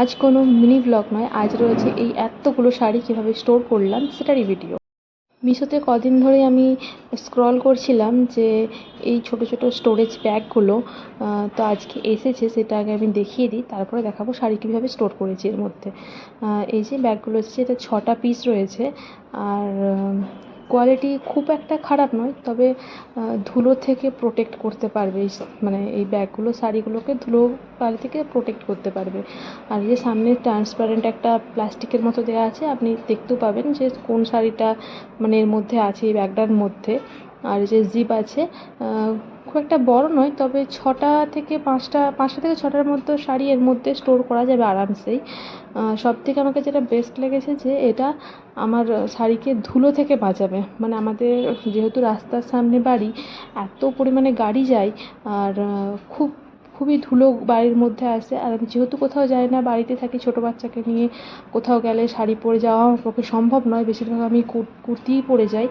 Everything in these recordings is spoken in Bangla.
আজ কোনো মিনি ব্লগ নয়, আজ রয়েছে এই এতগুলো শাড়ি কীভাবে স্টোর করলাম সেটারই ভিডিও। মিশোতে কদিন ধরেই আমি স্ক্রল করছিলাম যে এই ছোট ছোট স্টোরেজ ব্যাগগুলো, তো আজকে এসেছে, সেটা আগে আমি দেখিয়ে দিই, তারপরে দেখাবো শাড়ি কীভাবে স্টোর করেছি এর মধ্যে। এই যে ব্যাগগুলো এসেছে, এটা 6টা পিস রয়েছে, আর কোয়ালিটি খুব একটা খারাপ নয়, তবে ধুলো থেকে প্রোটেক্ট করতে পারবে, মানে এই ব্যাগগুলো শাড়িগুলোকে ধুলো বালি থেকে প্রোটেক্ট করতে পারবে। আর যে সামনে ট্রান্সপারেন্ট একটা প্লাস্টিকের মতো দেওয়া আছে, আপনি দেখতেও পাবেন যে কোন শাড়িটা মানে এর মধ্যে আছে, এই ব্যাগটার মধ্যে। আর যে জিপ আছে, খুব একটা বড় নয়, তবে 6টা থেকে 5টা থেকে 6টার মধ্যে শাড়ি এর মধ্যে স্টোর করা যাবে আরামসেই। সবথেকে আমাকে যেটা বেস্ট লেগেছে যে এটা আমার শাড়িকে ধুলো থেকে বাঁচাবে। মানে আমাদের যেহেতু রাস্তার সামনে বাড়ি, এত পরিমাণে গাড়ি যায়, আর খুবই ধুলো বাড়ির মধ্যে আসে, আর আমি যেহেতু কোথাও যাই না, বাড়িতে থাকি, ছোটো বাচ্চাকে নিয়ে কোথাও গেলে শাড়ি পরে যাওয়া আমার পক্ষে সম্ভব নয়, বেশিরভাগ আমি কুর্তিই পরে যাই।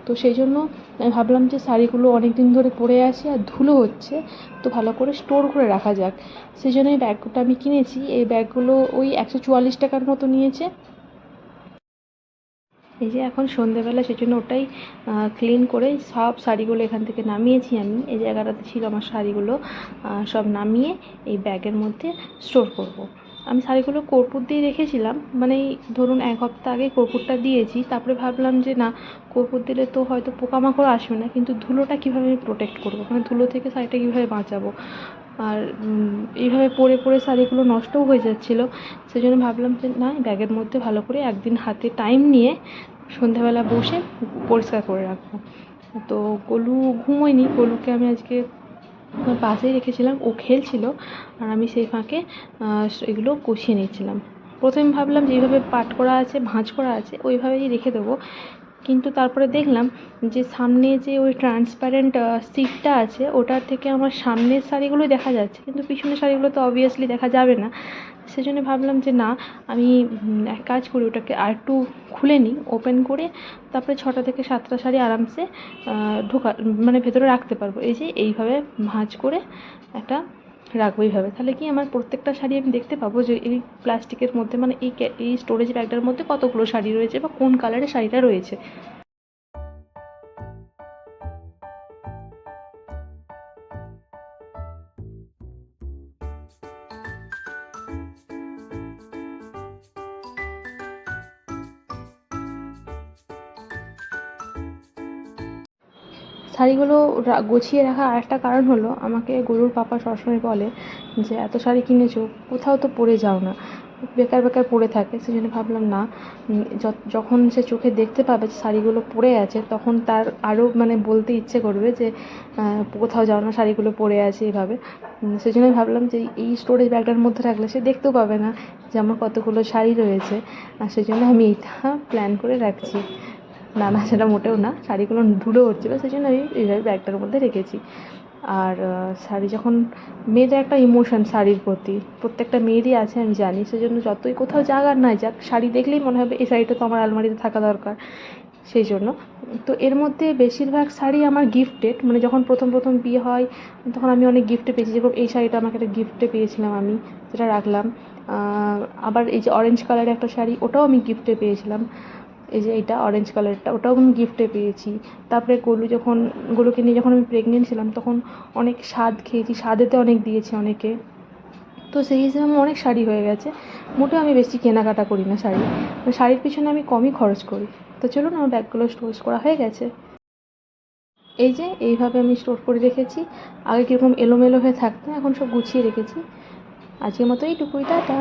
তো সেই জন্য আমি ভাবলাম যে শাড়িগুলো অনেক দিন ধরে পরে আসি আর ধুলো হচ্ছে, তো ভালো করে স্টোর করে রাখা যাক, সেই জন্য এই ব্যাগটা আমি কিনেছি। এই ব্যাগগুলো ওই 144 টাকার মতো নিয়েছে। এই যে এখন সন্ধেবেলা, সেই জন্য ওটাই ক্লিন করে সব শাড়িগুলো এখান থেকে নামিয়েছি আমি। এই জায়গাটাতে ছিল আমার শাড়িগুলো, সব নামিয়ে এই ব্যাগের মধ্যে স্টোর করব। আমি শাড়িগুলো কর্পূর দিয়ে রেখেছিলাম, মানে ধরুন 1 সপ্তাহ আগে কর্পূরটা দিয়েছি, তারপরে ভাবলাম যে না, কর্পূর দিলে তো হয়তো পোকামাকড় আসবে না, কিন্তু ধুলোটা কীভাবে আমি প্রোটেক্ট করবো, মানে ধুলো থেকে শাড়িটা কীভাবে বাঁচাবো। আর এইভাবে পরে পরে শাড়িগুলো নষ্টও হয়ে যাচ্ছিলো, সেই জন্য ভাবলাম যে না, ব্যাগের মধ্যে ভালো করে একদিন হাতে টাইম নিয়ে সন্ধ্যাবেলা বসে পরিষ্কার করে রাখবো। তো গোলু ঘুমোয়নি, গোলুকে আমি আজকে আমার পাশেই রেখেছিলাম, ও খেলছিল, আর আমি সেই ফাঁকে এগুলো গুছিয়ে নিচ্ছিলাম। প্রথমে ভাবলাম যে এইভাবে পাট করা আছে, ভাঁজ করা আছে, ওইভাবেই রেখে দেবো, কিন্তু তারপরে দেখলাম যে সামনে যে ওই ট্রান্সপারেন্ট সিটটা আছে, ওটার থেকে আমার সামনের শাড়িগুলোই দেখা যাচ্ছে, কিন্তু পিছনের শাড়িগুলো তো অবভিয়াসলি দেখা যাবে না। সেজন্য ভাবলাম যে না, আমি এক কাজ করি, ওটাকে আরেকটু খুলে নিই, ওপেন করে তারপরে 6টা থেকে 7টা শাড়ি আরামসে মানে ভেতরে রাখতে পারবো। এই যে এইভাবে ভাঁজ করে একটা রাখবো এইভাবে, তাহলে কি আমার প্রত্যেকটা শাড়ি আমি দেখতে পাবো যে এই প্লাস্টিকের মধ্যে, মানে এই স্টোরেজ ব্যাগটার মধ্যে কতগুলো শাড়ি রয়েছে বা কোন কালারের শাড়িটা রয়েছে। শাড়িগুলো গুছিয়ে রাখার আরেকটা কারণ হলো, আমাকে গরুর পাপা সবসময় বলে যে এত শাড়ি কিনেছো, কোথাও তো পরে যাও না, বেকার বেকার পড়ে থাকে। সেই জন্য ভাবলাম না, যখন সে চোখে দেখতে পাবে যে শাড়িগুলো পরে আছে, তখন তার আরও মানে বলতে ইচ্ছে করবে যে কোথাও যাও না, শাড়িগুলো পরে আছে এইভাবে। সেই জন্যই ভাবলাম যে এই স্টোরেজ ব্যাগটার মধ্যে রাখলে সে দেখতেও পাবে না যে আমার কতগুলো শাড়ি রয়েছে, আর সেই জন্য আমি এইটা প্ল্যান করে রাখছি। না না, সেটা মোটেও না, শাড়িগুলো ধুলো হচ্ছিলো, সেই জন্য আমি এইভাবে ব্যাগটার মধ্যে রেখেছি। আর শাড়ি যখন, মেয়েদের একটা ইমোশন শাড়ির প্রতি, প্রত্যেকটা মেয়েরই আছে আমি জানি, সেজন্য যতই কোথাও যাক আর নাই যাক, শাড়ি দেখলেই মনে হবে এই শাড়িটা তো আমার আলমারিতে থাকা দরকার। সেই জন্য তো এর মধ্যে বেশিরভাগ শাড়ি আমার গিফটেড, মানে যখন প্রথম প্রথম বিয়ে হয় তখন আমি অনেক গিফটে পেয়েছি, যেরকম এই শাড়িটা আমাকে একটা গিফটে পেয়েছিলাম আমি, যেটা রাখলাম। আবার এই যে অরেঞ্জ কালারের একটা শাড়ি, ওটাও আমি গিফটে পেয়েছিলাম। এই যে এটা অরেঞ্জ কালারটা, ওটাও আমি গিফটে পেয়েছি। তারপরে গোলুকে নিয়ে যখন আমি প্রেগনেন্ট ছিলাম, তখন অনেক স্বাদ খেয়েছি, স্বাদেতে অনেক দিয়েছে অনেকে। তো সেই হিসেবে আমার অনেক শাড়ি হয়ে গেছে। মোটেও আমি বেশি কেনাকাটা করি না শাড়ি, শাড়ির পিছনে আমি কমই খরচ করি। তো চলুন, আমার ব্যাগগুলো স্টোর করা হয়ে গেছে। এই যে এইভাবে আমি স্টোর করে রেখেছি, আগে কীরকম এলোমেলো হয়ে থাকতো, এখন সব গুছিয়ে রেখেছি। আজকের মতো এইটুকুই, টাটা।